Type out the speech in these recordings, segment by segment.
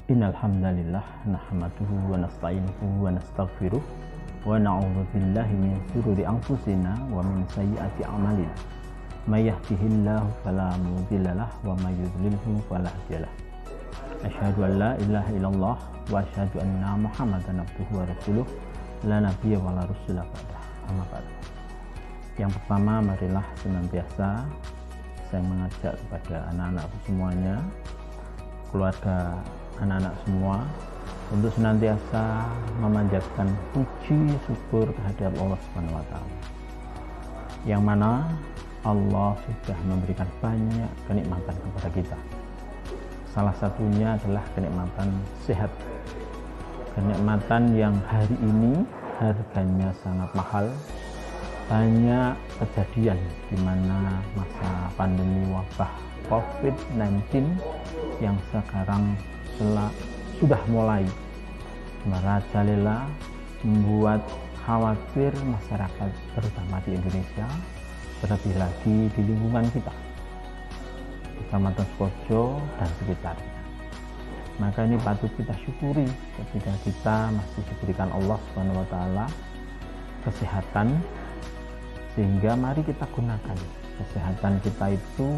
Innal hamdalillah nahmaduhu wa nasta'inuhu wa nastaghfiruh wa na'udzu billahi min shururi anfusina wa min sayyiati a'malina. May yahdihillahu fala mudhillalah wa may yudlilhu fala hadiyalah. Asyhadu an la ilaha illallah wa asyhadu anna Muhammadan abduhu wa rasuluh la nabiyya wa la rasula ba'dah. Amma ba'd. Yang pertama, marilah senantiasa saya mengajak kepada anak-anakku semuanya, keluarga anak-anak semua, untuk senantiasa memanjatkan puji syukur kehadirat Allah Subhanahu wa taala. Yang mana Allah sudah memberikan banyak kenikmatan kepada kita. Salah satunya adalah kenikmatan sehat. Kenikmatan yang hari ini harganya sangat mahal. Banyak kejadian di mana masa pandemi wabah COVID-19 yang sekarang sudah mulai merajalela, membuat khawatir masyarakat terutama di Indonesia, terlebih lagi di lingkungan kita, Kecamatan Sukoharjo dan sekitarnya. Maka ini patut kita syukuri ketika kita masih diberikan Allah Subhanahu wa taala kesehatan, sehingga mari kita gunakan kesehatan kita itu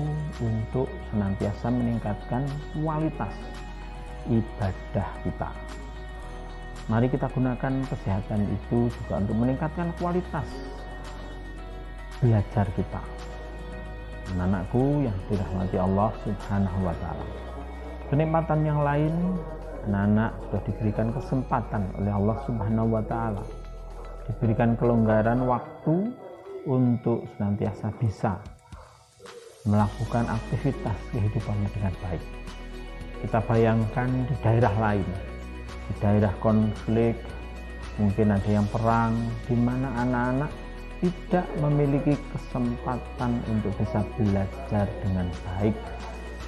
untuk senantiasa meningkatkan kualitas ibadah kita. Mari kita gunakan kesehatan itu juga untuk meningkatkan kualitas belajar kita. Anak-anakku yang dirahmati Allah Subhanahu wa taala. Kenikmatan yang lain, anak-anak sudah diberikan kesempatan oleh Allah Subhanahu wa taala, diberikan kelonggaran waktu untuk senantiasa bisa melakukan aktivitas kehidupannya dengan baik. Kita bayangkan di daerah lain, di daerah konflik, mungkin ada yang perang, di mana anak-anak tidak memiliki kesempatan untuk bisa belajar dengan baik,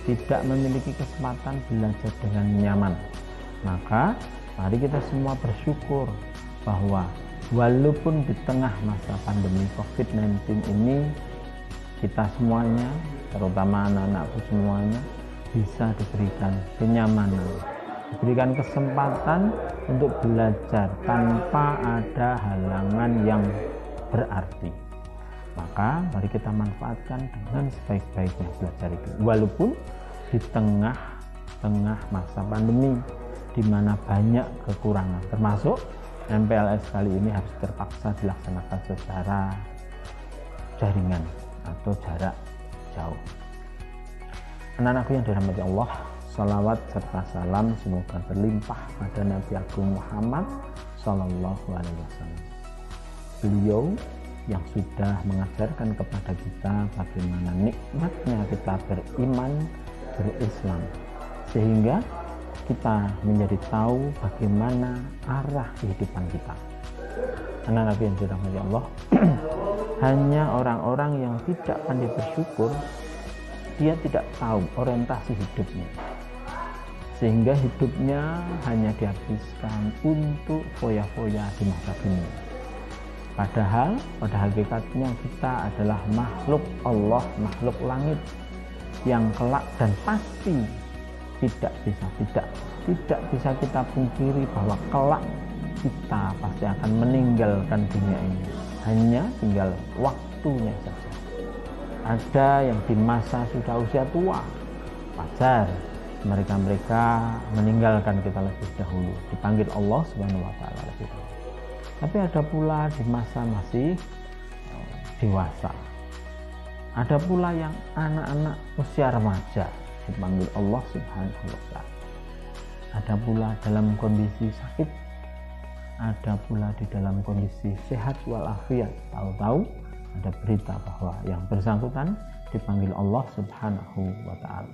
tidak memiliki kesempatan belajar dengan nyaman. Maka mari kita semua bersyukur bahwa walaupun di tengah masa pandemi COVID-19 ini, kita semuanya, terutama anak-anakku semuanya, bisa diberikan kenyamanan, diberikan kesempatan untuk belajar tanpa ada halangan yang berarti. Maka mari kita manfaatkan dengan sebaik-baiknya belajar itu, walaupun di tengah masa pandemi di mana banyak kekurangan, termasuk MPLS kali ini harus terpaksa dilaksanakan secara jaringan atau jarak jauh. Anak-anakku yang dirahmati Allah, salawat serta salam semoga terlimpah pada Nabi Agung Muhammad Sallallahu Alaihi Wasallam. Beliau yang sudah mengajarkan kepada kita bagaimana nikmatnya kita beriman, berislam, sehingga kita menjadi tahu bagaimana arah kehidupan kita. Anak-anak yang dirahmati Allah, hanya orang-orang yang tidak pandai bersyukur, dia tidak tahu orientasi hidupnya, sehingga hidupnya hanya dihabiskan untuk foya-foya di masa dunia. Padahal pada hakikatnya kita adalah makhluk Allah, makhluk langit yang kelak dan pasti tidak bisa kita pungkiri bahwa kelak kita pasti akan meninggalkan dunia ini. Hanya tinggal waktunya saja. Ada yang di masa sudah usia tua, wajar mereka meninggalkan kita lebih dahulu, dipanggil Allah Subhanahu wa taala lebih dahulu. Tapi ada pula di masa masih dewasa. Ada pula yang anak-anak usia remaja, dipanggil Allah Subhanahu wa taala. Ada pula dalam kondisi sakit, ada pula di dalam kondisi sehat walafiat. Tahu-tahu ada berita bahwa yang bersangkutan dipanggil Allah Subhanahu wa taala.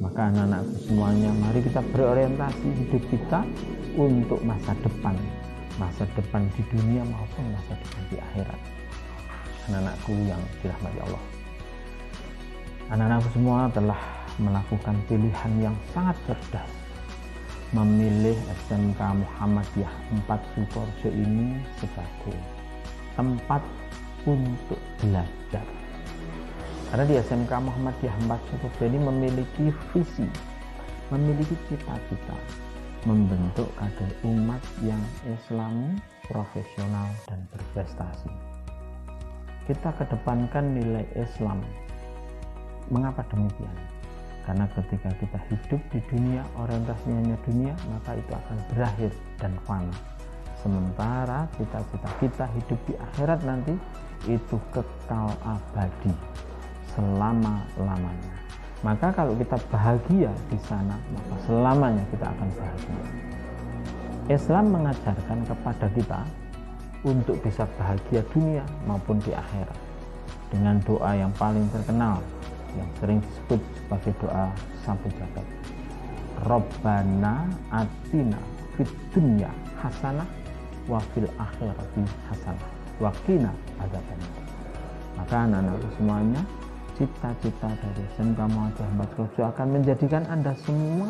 Maka anak-anakku semuanya, mari kita berorientasi hidup kita untuk masa depan di dunia maupun masa depan di akhirat. Anak-anakku yang dirahmati Allah, anak-anakku semua telah melakukan pilihan yang sangat cerdas, memilih SMK Muhammadiyah 4 Sukoharjo ini sebagai tempat untuk belajar. Karena di SMK Muhammadiyah 4 Sukoharjo ini memiliki visi, memiliki cita-cita membentuk kader umat yang Islami, profesional, dan berprestasi. Kita kedepankan nilai Islam. Mengapa demikian? Karena ketika kita hidup di dunia, orientasinya hanya dunia, maka itu akan berakhir dan fana. Sementara cita-cita kita hidup di akhirat nanti itu kekal abadi selama-lamanya. Maka kalau kita bahagia di sana, maka selamanya kita akan bahagia. Islam mengajarkan kepada kita untuk bisa bahagia dunia maupun di akhirat dengan doa yang paling terkenal yang sering disebut sebagai doa sapu jagat. Rabbana atina fid dunya hasanah wa fil akhirati hasanah wa qina adzabannar. Maka anak-anakku semuanya, cita-cita dari SMK Muhammadiyah Empat Sukoharjo akan menjadikan Anda semua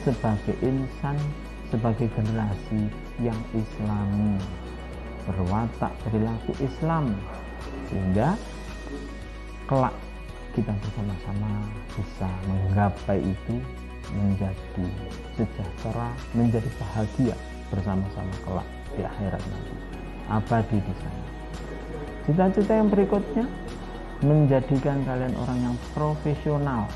sebagai insan, sebagai generasi yang Islami, berwatak perilaku Islam, sehingga kelak kita bersama-sama bisa menggapai itu, menjadi sejahtera, menjadi bahagia bersama-sama kelak di akhirat nanti, abadi di sana. Cita-cita yang berikutnya, menjadikan kalian orang yang profesional.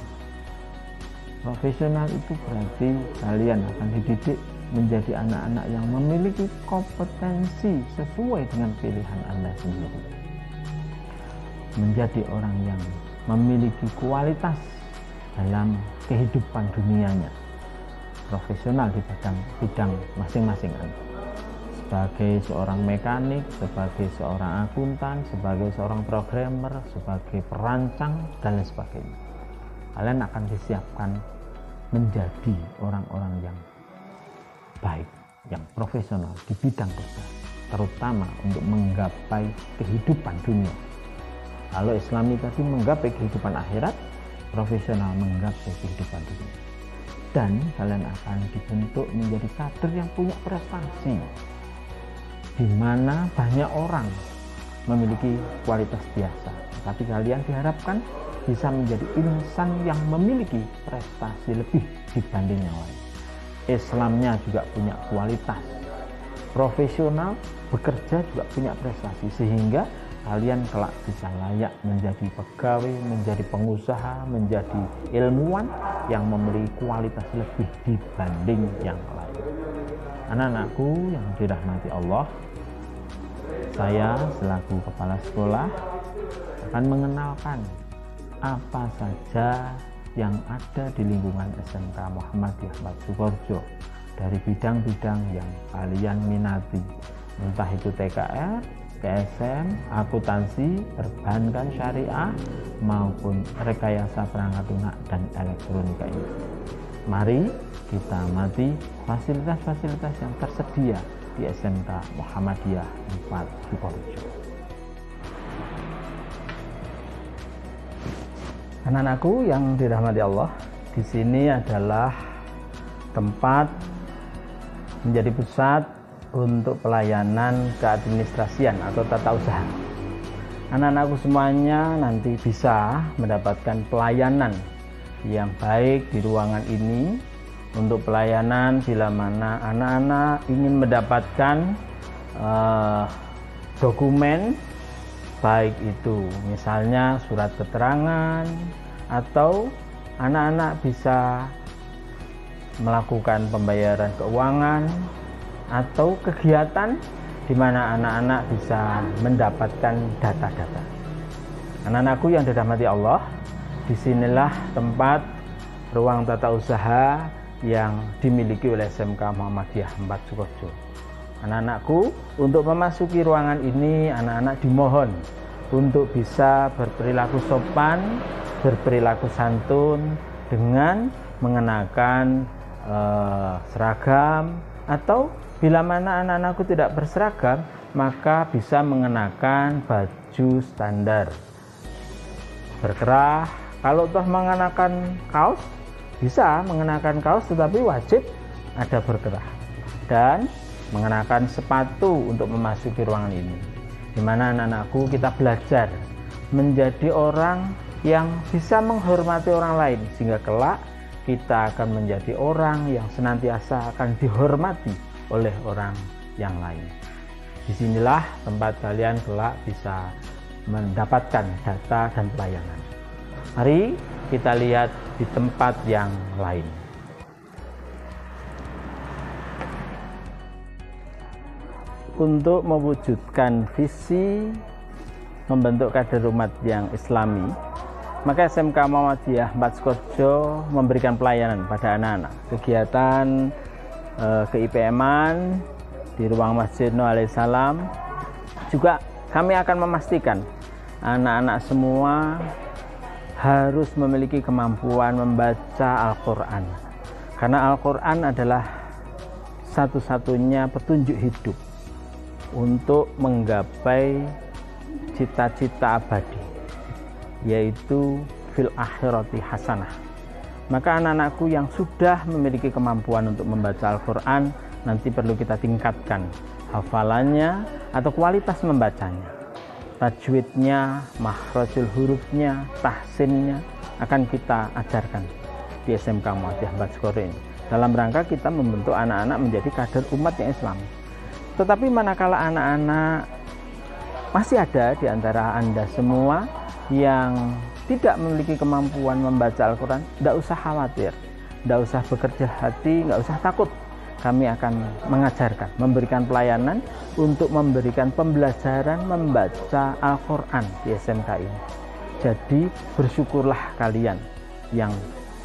Profesional itu berarti kalian akan dididik menjadi anak-anak yang memiliki kompetensi sesuai dengan pilihan Anda sendiri. Menjadi orang yang memiliki kualitas dalam kehidupan dunianya, profesional di bidang masing-masing Anda. Sebagai seorang mekanik, sebagai seorang akuntan, sebagai seorang programmer, sebagai perancang, dan lain sebagainya. Kalian akan disiapkan menjadi orang-orang yang baik, yang profesional di bidang kerja, terutama untuk menggapai kehidupan dunia. Kalau Islami tadi menggapai kehidupan akhirat, profesional menggapai kehidupan dunia. Dan kalian akan dibentuk menjadi kader yang punya prestasi, di mana banyak orang memiliki kualitas biasa, tapi kalian diharapkan bisa menjadi insan yang memiliki prestasi lebih dibanding yang lain. Islamnya juga punya kualitas, profesional, bekerja juga punya prestasi, sehingga kalian kelak bisa layak menjadi pegawai, menjadi pengusaha, menjadi ilmuwan yang memiliki kualitas lebih dibanding yang lain. Anak-anakku yang dirahmati Allah, saya selaku kepala sekolah akan mengenalkan apa saja yang ada di lingkungan SMK Muhammadiyah Empat Sukoharjo dari bidang-bidang yang kalian minati, entah itu TKR, TSM, akuntansi, perbankan syariah, maupun rekayasa perangkat lunak dan elektronika ini. Mari kita amati fasilitas-fasilitas yang tersedia di SMK Muhammadiyah Empat Sukoharjo. Anak-anakku yang dirahmati Allah, di sini adalah tempat menjadi pusat untuk pelayanan keadministrasian atau tata usaha. Anak-anakku semuanya nanti bisa mendapatkan pelayanan yang baik di ruangan ini, untuk pelayanan bila mana anak-anak ingin mendapatkan dokumen, baik itu misalnya surat keterangan, atau anak-anak bisa melakukan pembayaran keuangan, atau kegiatan di mana anak-anak bisa mendapatkan data-data. Anak-anakku yang dirahmati Allah, disinilah tempat ruang tata usaha yang dimiliki oleh SMK Muhammadiyah Empat Sukoharjo. Anak-anakku, untuk memasuki ruangan ini, anak-anak dimohon untuk bisa berperilaku sopan, berperilaku santun dengan mengenakan seragam, atau bila mana anak-anakku tidak berseragam, maka bisa mengenakan baju standar berkerah. Kalau toh mengenakan kaos, bisa mengenakan kaos, tetapi wajib ada berkerah, dan mengenakan sepatu untuk memasuki ruangan ini, di mana anak-anakku kita belajar menjadi orang yang bisa menghormati orang lain, sehingga kelak kita akan menjadi orang yang senantiasa akan dihormati oleh orang yang lain. Disinilah tempat kalian kelak bisa mendapatkan data dan pelayanan. Mari kita lihat di tempat yang lain. Untuk mewujudkan visi membentuk kader umat yang Islami, maka SMK Muhammadiyah Empat Sukorejo memberikan pelayanan pada anak-anak. Kegiatan ke-IPM-an di ruang Masjid Nuh alaihissalam. Juga kami akan memastikan anak-anak semua harus memiliki kemampuan membaca Al-Quran. Karena Al-Quran adalah satu-satunya petunjuk hidup untuk menggapai cita-cita abadi, yaitu fil akhirati hasanah. Maka anak-anakku yang sudah memiliki kemampuan untuk membaca Al-Quran, nanti perlu kita tingkatkan hafalannya atau kualitas membacanya. Tajwidnya, makhrajul hurufnya, tahsinnya akan kita ajarkan di SMK Muhammadiyah Empat Sukorejo ini, dalam rangka kita membentuk anak-anak menjadi kader umat yang Islami. Tetapi manakala anak-anak masih ada di antara Anda semua yang tidak memiliki kemampuan membaca Al-Quran, tidak usah khawatir, tidak usah bekerja hati, tidak usah takut. Kami akan mengajarkan, memberikan pelayanan untuk memberikan pembelajaran membaca Al-Quran di SMK ini. Jadi bersyukurlah kalian yang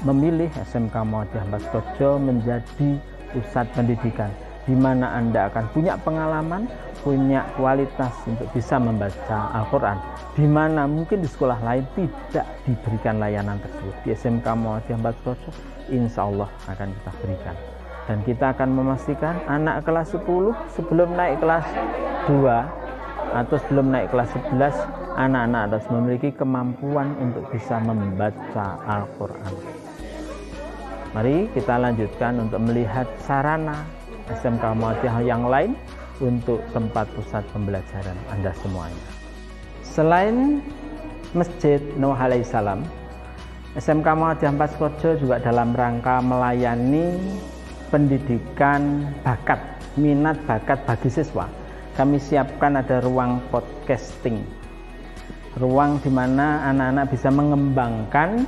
memilih SMK Muhammadiyah Empat Sukorejo menjadi pusat pendidikan, di mana Anda akan punya pengalaman, punya kualitas untuk bisa membaca Al-Quran, di mana mungkin di sekolah lain tidak diberikan layanan tersebut. Di SMK Muhammadiyah Empat Sukorejo insya Allah akan kita berikan. Dan kita akan memastikan anak kelas 10 sebelum naik kelas 2 atau sebelum naik kelas 11, anak-anak harus memiliki kemampuan untuk bisa membaca Al-Quran. Mari kita lanjutkan untuk melihat sarana SMK Muhammadiyah yang lain untuk tempat pusat pembelajaran Anda semuanya. Selain Masjid Nuh alaihissalam, SMK Muhammadiyah Empat Sukorejo juga dalam rangka melayani pendidikan bakat, minat bakat bagi siswa. Kami siapkan ada ruang podcasting, ruang di mana anak-anak bisa mengembangkan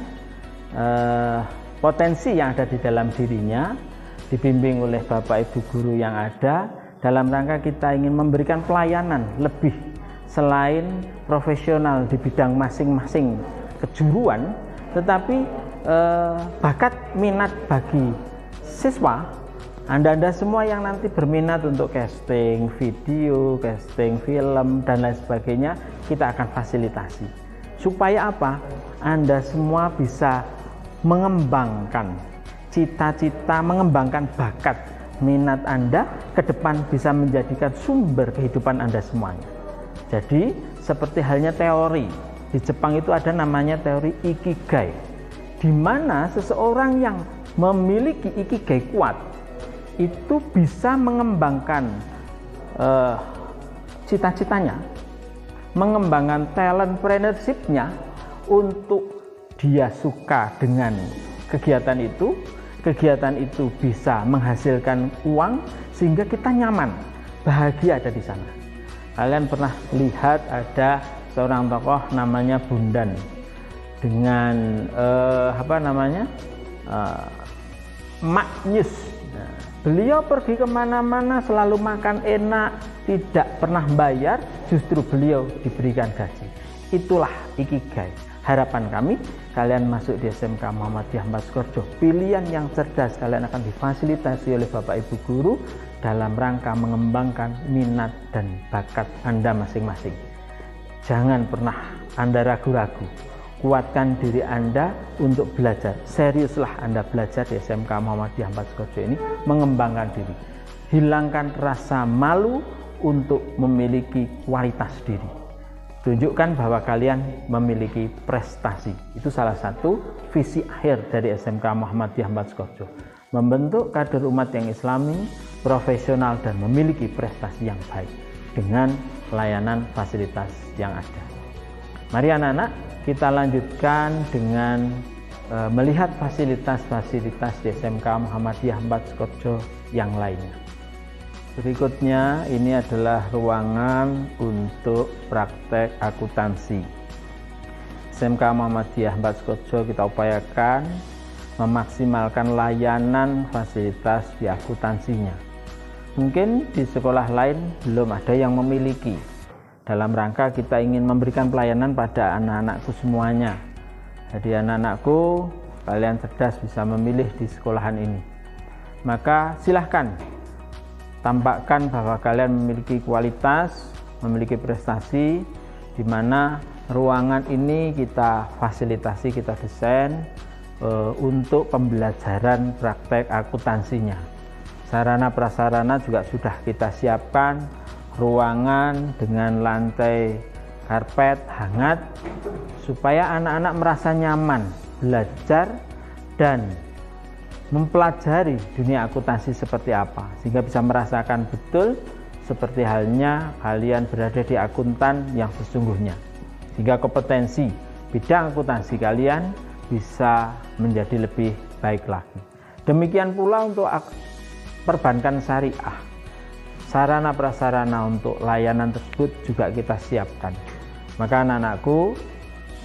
potensi yang ada di dalam dirinya, dibimbing oleh Bapak Ibu guru yang ada, dalam rangka kita ingin memberikan pelayanan lebih selain profesional di bidang masing-masing kejuruan, tetapi bakat minat bagi siswa, Anda semua yang nanti berminat untuk casting video, casting film dan lain sebagainya, kita akan fasilitasi. Supaya apa? Anda semua bisa mengembangkan cita-cita, mengembangkan bakat minat Anda ke depan, bisa menjadikan sumber kehidupan Anda semuanya. Jadi seperti halnya teori di Jepang itu ada namanya teori Ikigai, di mana seseorang yang memiliki Ikigai kuat itu bisa mengembangkan cita-citanya, mengembangkan talentpreneurship-nya untuk dia suka dengan kegiatan itu. Kegiatan itu bisa menghasilkan uang sehingga kita nyaman, bahagia ada di sana. Kalian pernah lihat ada seorang tokoh namanya Bundan dengan Maknyus. Nah, beliau pergi kemana-mana selalu makan enak, tidak pernah bayar, justru beliau diberikan gaji. Itulah Ikigai. Harapan kami, kalian masuk di SMK Muhammadiyah Empat Sukorejo, pilihan yang cerdas, kalian akan difasilitasi oleh Bapak Ibu guru dalam rangka mengembangkan minat dan bakat Anda masing-masing. Jangan pernah Anda ragu-ragu, kuatkan diri Anda untuk belajar. Seriuslah Anda belajar di SMK Muhammadiyah Empat Sukorejo ini, mengembangkan diri. Hilangkan rasa malu untuk memiliki kualitas diri. Tunjukkan bahwa kalian memiliki prestasi. Itu salah satu visi akhir dari SMK Muhammadiyah Empat Sukorejo. Membentuk kader umat yang Islami, profesional dan memiliki prestasi yang baik dengan layanan fasilitas yang ada. Mari anak-anak, kita lanjutkan dengan melihat fasilitas-fasilitas di SMK Muhammadiyah 4 Sukorejo yang lainnya. Berikutnya ini adalah ruangan untuk praktek akuntansi. SMK Muhammadiyah 4 Sukorejo kita upayakan memaksimalkan layanan fasilitas di akuntansinya. Mungkin di sekolah lain belum ada yang memiliki. Dalam rangka kita ingin memberikan pelayanan pada anak-anakku semuanya. Jadi anak-anakku, kalian cerdas bisa memilih di sekolahan ini. Maka silahkan tampakkan bahwa kalian memiliki kualitas, memiliki prestasi, di mana ruangan ini kita fasilitasi, kita desain untuk pembelajaran praktek akuntansinya. Sarana prasarana juga sudah kita siapkan, ruangan dengan lantai karpet hangat supaya anak-anak merasa nyaman belajar dan mempelajari dunia akuntansi seperti apa, sehingga bisa merasakan betul seperti halnya kalian berada di akuntan yang sesungguhnya, sehingga kompetensi bidang akuntansi kalian bisa menjadi lebih baik lagi. Demikian pula untuk perbankan syariah, sarana prasarana untuk layanan tersebut juga kita siapkan. Maka anak-anakku,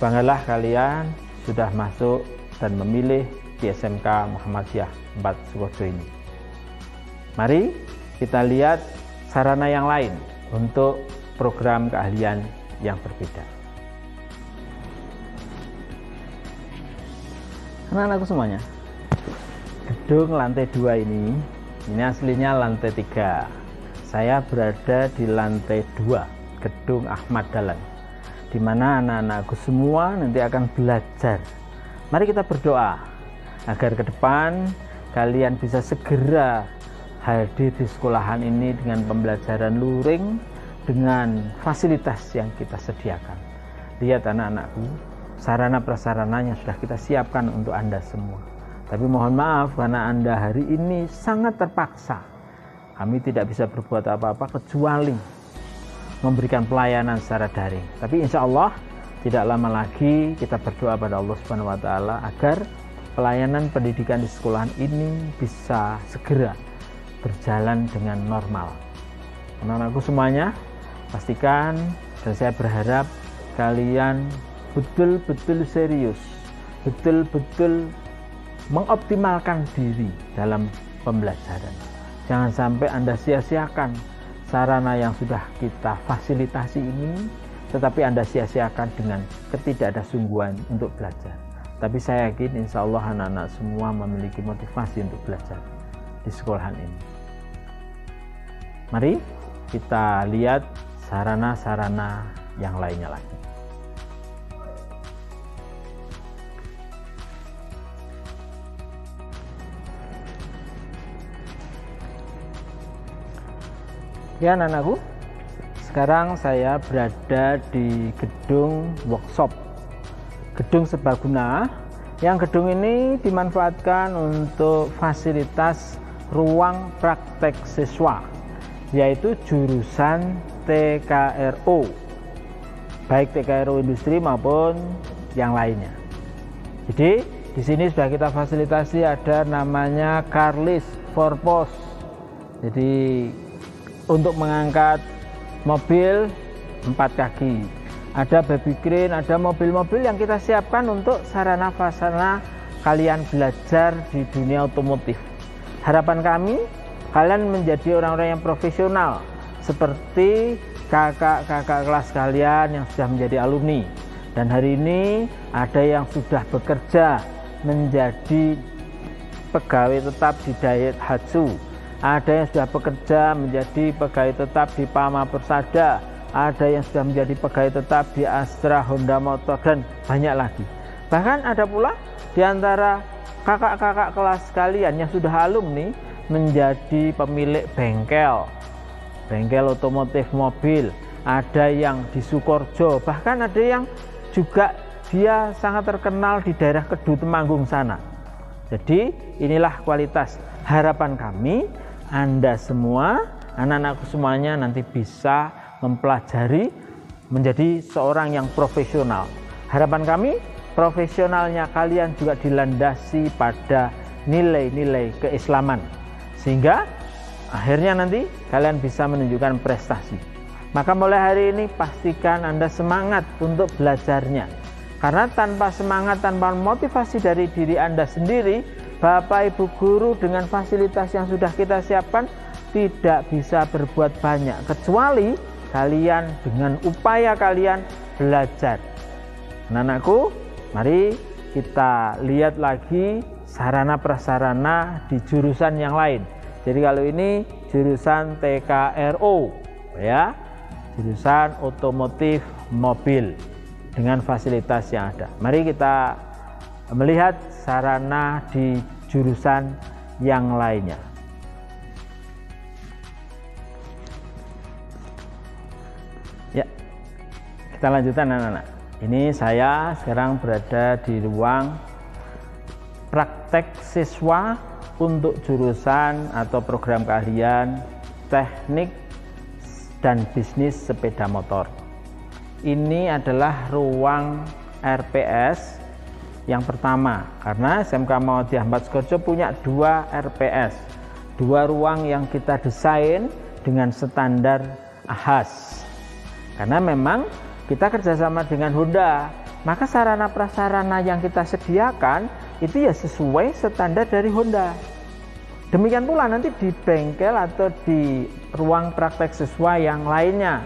banggalah kalian sudah masuk dan memilih di SMK Muhammadiyah 4 Sukorejo ini. Mari kita lihat sarana yang lain untuk program keahlian yang berbeda. Anak-anakku semuanya, gedung lantai 2 ini aslinya lantai 3. Saya berada di lantai 2 gedung Ahmad Dahlan, di mana anak-anakku semua nanti akan belajar. Mari kita berdoa agar ke depan kalian bisa segera hadir di sekolahan ini dengan pembelajaran luring, dengan fasilitas yang kita sediakan. Lihat anak-anakku, sarana prasarananya sudah kita siapkan untuk Anda semua. Tapi mohon maaf karena Anda hari ini sangat terpaksa. Kami tidak bisa berbuat apa-apa kecuali memberikan pelayanan secara daring. Tapi insya Allah tidak lama lagi kita berdoa pada Allah Subhanahu wa Ta'ala agar pelayanan pendidikan di sekolahan ini bisa segera berjalan dengan normal. Anak-anakku semuanya, pastikan dan saya berharap kalian betul-betul serius, betul-betul mengoptimalkan diri dalam pembelajaran. Jangan sampai Anda sia-siakan sarana yang sudah kita fasilitasi ini, tetapi Anda sia-siakan dengan ketidakdasungguhan untuk belajar. Tapi saya yakin insya Allah anak-anak semua memiliki motivasi untuk belajar di sekolahan ini. Mari kita lihat sarana-sarana yang lainnya lagi. Ya anak-anakku, sekarang saya berada di gedung workshop, gedung serbaguna. Yang gedung ini dimanfaatkan untuk fasilitas ruang praktek siswa, yaitu jurusan TKRO, baik TKRO industri maupun yang lainnya. Jadi di sini sudah kita fasilitasi, ada namanya Carlis Forpos. Jadi untuk mengangkat mobil 4 kaki, ada baby crane, ada mobil-mobil yang kita siapkan untuk sarana prasarana kalian belajar di dunia otomotif. Harapan kami kalian menjadi orang-orang yang profesional seperti kakak-kakak kelas kalian yang sudah menjadi alumni, dan hari ini ada yang sudah bekerja menjadi pegawai tetap di Daihatsu, ada yang sudah bekerja menjadi pegawai tetap di Pama Persada, ada yang sudah menjadi pegawai tetap di Astra Honda Motor, dan banyak lagi. Bahkan ada pula di antara kakak-kakak kelas kalian yang sudah alumni menjadi pemilik bengkel otomotif mobil. Ada yang di Sukorejo, bahkan ada yang juga dia sangat terkenal di daerah Kedu Temanggung sana. Jadi inilah kualitas. Harapan kami Anda semua, anak-anakku semuanya nanti bisa mempelajari menjadi seorang yang profesional. Harapan kami profesionalnya kalian juga dilandasi pada nilai-nilai keislaman, sehingga akhirnya nanti kalian bisa menunjukkan prestasi. Maka mulai hari ini pastikan Anda semangat untuk belajarnya, karena tanpa semangat, tanpa motivasi dari diri Anda sendiri, Bapak Ibu guru dengan fasilitas yang sudah kita siapkan tidak bisa berbuat banyak, kecuali kalian dengan upaya kalian belajar. Anak-anakku, mari kita lihat lagi sarana prasarana di jurusan yang lain. Jadi kalau ini jurusan TKRO, ya, jurusan otomotif mobil dengan fasilitas yang ada. Mari kita melihat sarana di jurusan yang lainnya. Ya, kita lanjutkan anak-anak. Ini saya sekarang berada di ruang praktek siswa untuk jurusan atau program keahlian teknik dan bisnis sepeda motor. Ini adalah ruang RPS yang pertama, karena SMK Muhammadiyah Empat Sukoharjo punya 2 RPS, 2 ruang yang kita desain dengan standar AHAS. Karena memang kita kerjasama dengan Honda, maka sarana prasarana yang kita sediakan itu ya sesuai standar dari Honda. Demikian pula nanti di bengkel atau di ruang praktek siswa yang lainnya.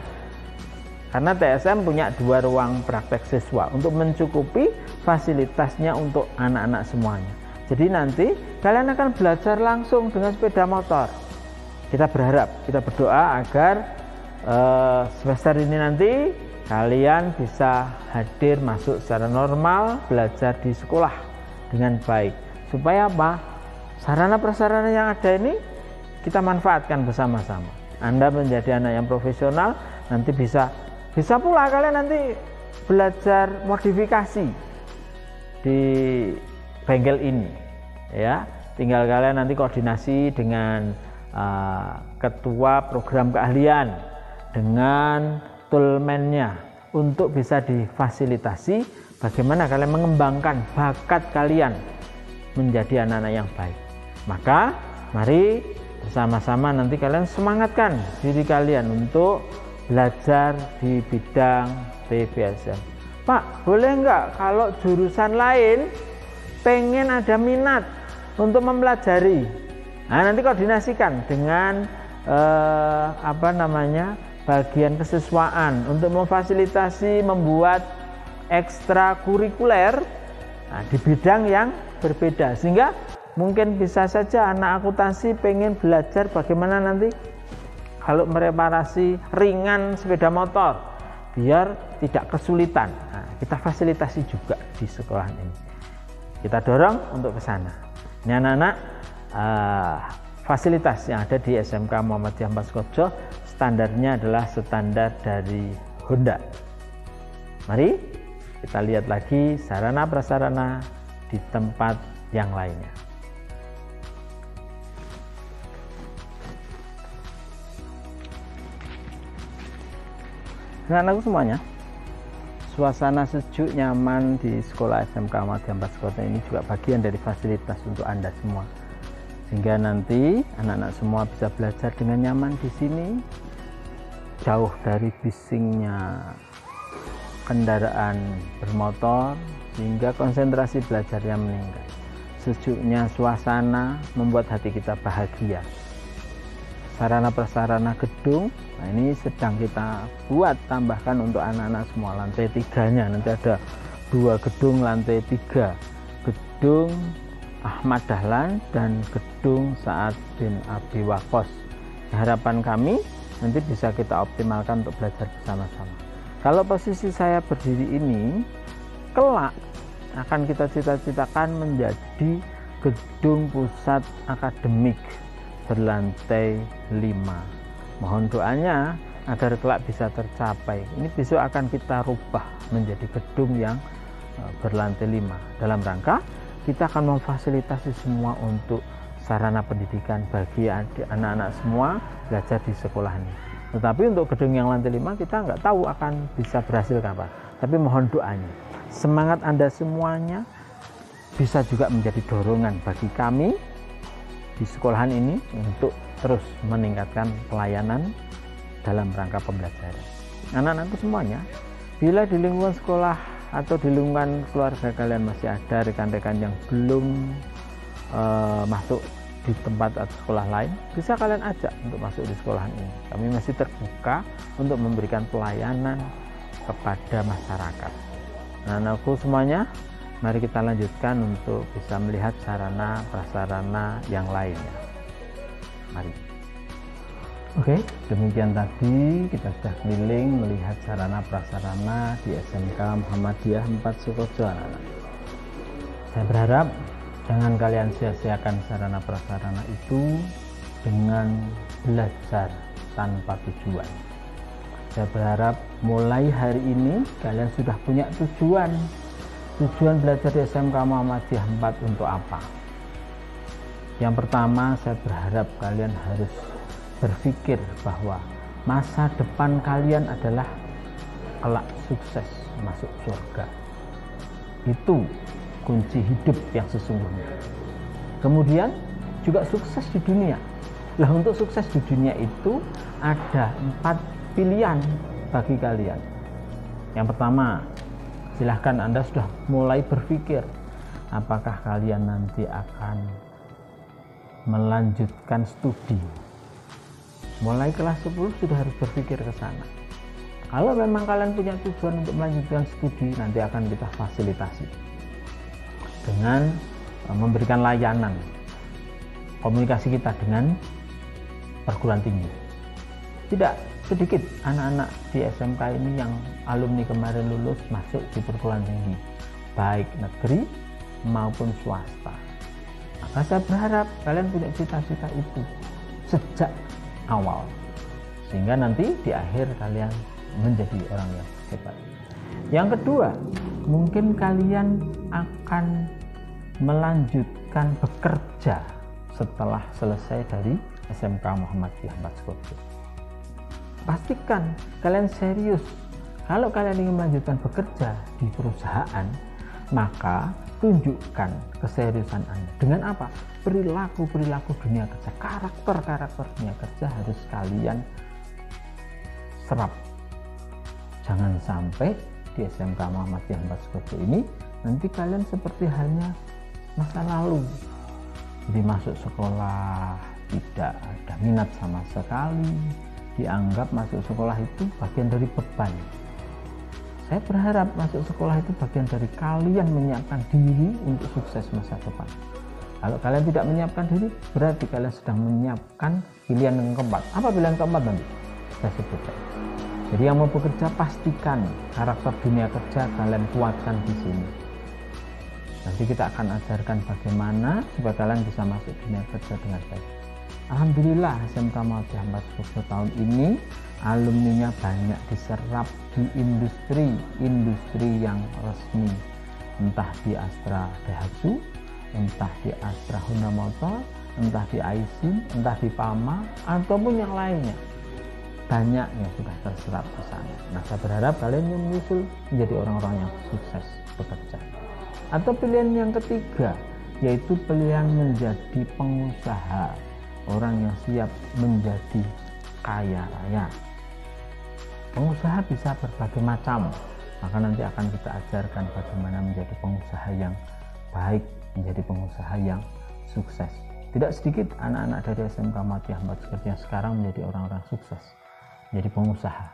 Karena TSM punya 2 ruang praktek siswa untuk mencukupi fasilitasnya untuk anak-anak semuanya. Jadi nanti kalian akan belajar langsung dengan sepeda motor. Kita berharap, kita berdoa agar semester ini nanti kalian bisa hadir masuk secara normal, belajar di sekolah dengan baik. Supaya apa? Sarana prasarana yang ada ini kita manfaatkan bersama-sama. Anda menjadi anak yang profesional, nanti bisa pula kalian nanti belajar modifikasi di bengkel ini, ya. Tinggal kalian nanti koordinasi dengan ketua program keahlian, dengan toolman-nya untuk bisa difasilitasi bagaimana kalian mengembangkan bakat kalian menjadi anak-anak yang baik. Maka mari bersama-sama nanti kalian semangatkan diri kalian untuk belajar di bidang TVSM. Pak, boleh nggak kalau jurusan lain pengen ada minat untuk mempelajari? Nah, nanti koordinasikan dengan bagian kesiswaan untuk memfasilitasi membuat ekstrakurikuler di bidang yang berbeda, sehingga mungkin bisa saja anak akuntansi pengen belajar bagaimana nanti kalau mereparasi ringan sepeda motor biar tidak kesulitan. Nah, kita fasilitasi juga di sekolah ini. Kita dorong untuk ke sana. Ini anak-anak fasilitas yang ada di SMK Muhammadiyah Empat Sukoharjo standarnya adalah standar dari Honda. Mari kita lihat lagi sarana prasarana di tempat yang lainnya. Anak-anakku semuanya, suasana sejuk nyaman di sekolah SMK Muhammadiyah Empat Sukoharjo ini juga bagian dari fasilitas untuk Anda semua, sehingga nanti anak-anak semua bisa belajar dengan nyaman di sini, jauh dari bisingnya kendaraan bermotor, sehingga konsentrasi belajarnya meningkat. Sejuknya suasana membuat hati kita bahagia. Sarana prasarana gedung, nah ini sedang kita buat tambahkan untuk anak-anak semua. Lantai 3-nya nanti ada 2 gedung lantai 3, gedung Ahmad Dahlan dan gedung Sa'ad bin Abi Waqqas. Harapan kami nanti bisa kita optimalkan untuk belajar bersama-sama. Kalau posisi saya berdiri ini kelak akan kita cita-citakan menjadi gedung pusat akademik berlantai 5. Mohon doanya agar kelak bisa tercapai. Ini besok akan kita rubah menjadi gedung yang berlantai 5. Dalam rangka kita akan memfasilitasi semua untuk sarana pendidikan bagi anak-anak semua belajar di sekolah ini. Tetapi untuk gedung yang lantai 5 kita nggak tahu akan bisa berhasil kapan. Tapi mohon doanya. semangat Anda semuanya bisa juga menjadi dorongan bagi kami di sekolahan ini untuk terus meningkatkan pelayanan dalam rangka pembelajaran. Anak-anakku semuanya, bila di lingkungan sekolah atau di lingkungan keluarga kalian masih ada rekan-rekan yang belum masuk di tempat atau sekolah lain, bisa kalian ajak untuk masuk di sekolahan ini. Kami masih terbuka untuk memberikan pelayanan kepada masyarakat. Anak-anakku semuanya, mari kita lanjutkan untuk bisa melihat sarana prasarana yang lainnya. Mari. Oke, demikian tadi kita sudah keliling melihat sarana prasarana di SMK Muhammadiyah 4 Sukojo, anak-anak. Saya berharap jangan kalian sia-siakan sarana prasarana itu dengan belajar tanpa tujuan. Saya berharap mulai hari ini kalian sudah punya tujuan. Tujuan belajar di SMK Muhammadiyah 4 untuk apa? Yang pertama, saya berharap kalian harus berpikir bahwa masa depan kalian adalah kelak sukses masuk surga. Itu kunci hidup yang sesungguhnya. Kemudian juga sukses di dunia. Lah, untuk sukses di dunia itu ada 4 pilihan bagi kalian. Yang pertama, silahkan Anda sudah mulai berpikir apakah kalian nanti akan melanjutkan studi. Mulai kelas 10 sudah harus berpikir ke sana. Kalau memang kalian punya tujuan untuk melanjutkan studi, nanti akan kita fasilitasi dengan memberikan layanan komunikasi kita dengan perguruan tinggi. Tidak sedikit anak-anak di SMK ini yang alumni kemarin lulus masuk di perguruan tinggi, baik negeri maupun swasta. Maka saya berharap kalian punya cita-cita itu sejak awal, sehingga nanti di akhir kalian menjadi orang yang hebat. Yang kedua, mungkin kalian akan melanjutkan bekerja setelah selesai dari SMK Muhammadiyah 4 Sukojo. Pastikan kalian serius. Kalau kalian ingin melanjutkan bekerja di perusahaan, maka tunjukkan keseriusan Anda. Dengan apa? Perilaku dunia kerja, karakter dunia kerja harus kalian serap. Jangan sampai di SMK Muhammadiyah 4 Sukojo ini nanti kalian seperti halnya masa lalu. Jadi masuk sekolah tidak ada minat sama sekali, dianggap masuk sekolah itu bagian dari beban. Saya berharap masuk sekolah itu bagian dari kalian menyiapkan diri untuk sukses masa depan. Kalau kalian tidak menyiapkan diri, berarti kalian sedang menyiapkan pilihan yang keempat. Apa pilihan keempat nanti? Saya sebutkan. Jadi yang mau bekerja, pastikan karakter dunia kerja kalian kuatkan di sini. Nanti kita akan ajarkan bagaimana supaya kalian bisa masuk dunia kerja dengan baik. Alhamdulillah SMK Muhammadiyah 4 Sukojo tahun ini alumninya banyak diserap di industri yang resmi, entah di Astra Daihatsu, entah di Astra Honda Motor, entah di Aisin, entah di Pama, ataupun yang lainnya. Banyak yang sudah terserap di sana. Nah, saya berharap kalian yang menyusul menjadi orang-orang yang sukses bekerja. Atau pilihan yang ketiga, yaitu pilihan menjadi pengusaha, orang yang siap menjadi kaya raya. Pengusaha bisa berbagai macam, maka nanti akan kita ajarkan bagaimana menjadi pengusaha yang baik, menjadi pengusaha yang sukses. Tidak sedikit anak-anak dari SMK Muhammadiyah 4 Sukojo yang sekarang menjadi orang-orang sukses, menjadi pengusaha.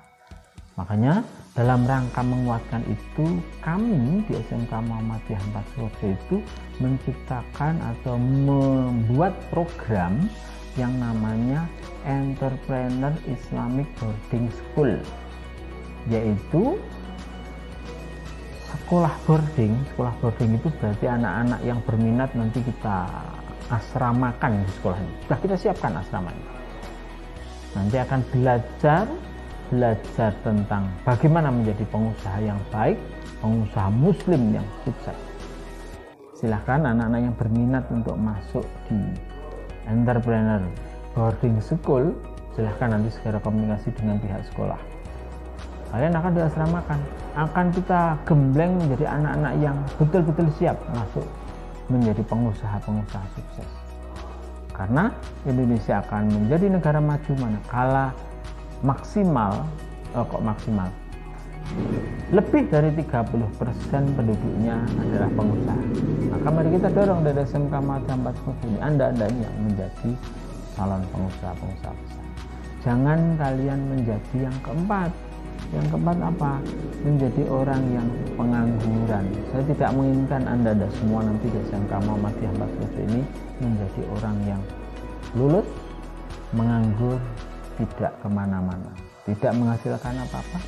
Makanya dalam rangka menguatkan itu, kami di SMK Muhammadiyah 4 Sukojo itu menciptakan atau membuat program yang namanya Entrepreneur Islamic Boarding School, yaitu sekolah boarding. Sekolah boarding itu berarti anak-anak yang berminat nanti kita asramakan di sekolah ini. Sudah kita siapkan asramanya. Nanti akan belajar tentang bagaimana menjadi pengusaha yang baik, pengusaha muslim yang sukses. Silahkan anak-anak yang berminat untuk masuk di Entrepreneur Boarding School, silahkan nanti segera komunikasi dengan pihak sekolah. kalian akan diasramakan, akan kita gembleng menjadi anak-anak yang betul-betul siap masuk menjadi pengusaha-pengusaha sukses. Karena Indonesia akan menjadi negara maju manakala lebih dari 30% penduduknya adalah pengusaha. Maka mari kita dorong dari SMK Madya 4 ini, Anda yang menjadi calon pengusaha-pengusaha besar. Jangan kalian menjadi yang keempat. Yang keempat apa? Menjadi orang yang pengangguran. Saya tidak menginginkan Anda semua nanti di SMK Muhammadiyah 4 ini menjadi orang yang lulus, menganggur, tidak kemana-mana, tidak menghasilkan apa-apa,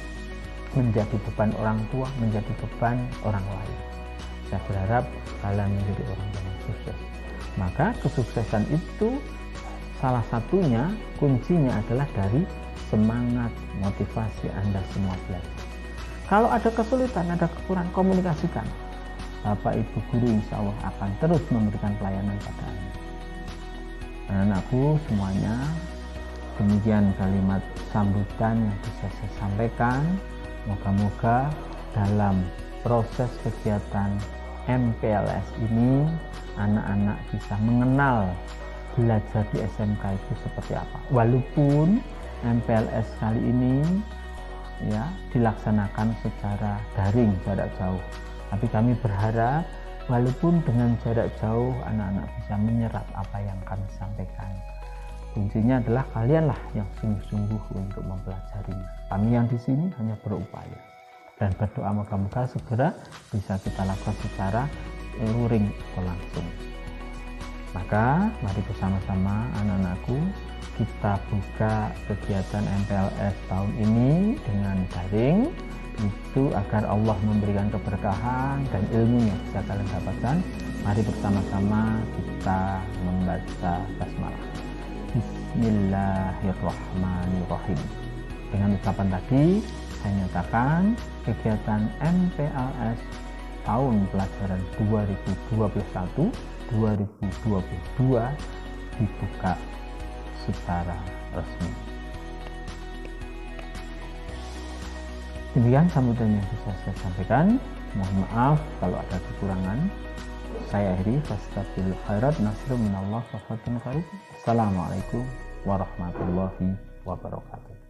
menjadi beban orang tua, menjadi beban orang lain. Saya berharap kalian menjadi orang yang sukses. Maka kesuksesan itu salah satunya, kuncinya adalah dari semangat, motivasi Anda semua belajar. Kalau ada kesulitan, ada kekurangan, komunikasikan. Bapak Ibu guru insya Allah akan terus memberikan pelayanan pada Anda. Anak-anakku semuanya, demikian kalimat sambutan yang bisa saya sampaikan. Moga-moga dalam proses kegiatan MPLS ini anak-anak bisa mengenal belajar di SMK itu seperti apa. Walaupun MPLS kali ini ya dilaksanakan secara daring, jarak jauh, tapi kami berharap walaupun dengan jarak jauh anak-anak bisa menyerap apa yang kami sampaikan. Kuncinya adalah kalianlah yang sungguh-sungguh untuk mempelajarinya. Kami yang di sini hanya berupaya dan berdoa moga-moga segera bisa kita lakukan secara luring atau langsung. Maka mari bersama-sama anak-anakku kita buka kegiatan MPLS tahun ini dengan daring, itu agar Allah memberikan keberkahan dan ilmu yang bisa kalian dapatkan. Mari bersama-sama kita membaca basmalah. Bismillahirrahmanirrahim. Dengan ucapan tadi saya nyatakan kegiatan MPLS tahun pelajaran 2021-2022 dibuka secara resmi. Demikian sambutan yang bisa saya sampaikan. Mohon maaf kalau ada kekurangan. Saya akhiri. Fastaghfirul khairat, nasrun minallah wa fatun qarib. Assalamualaikum warahmatullahi wabarakatuh.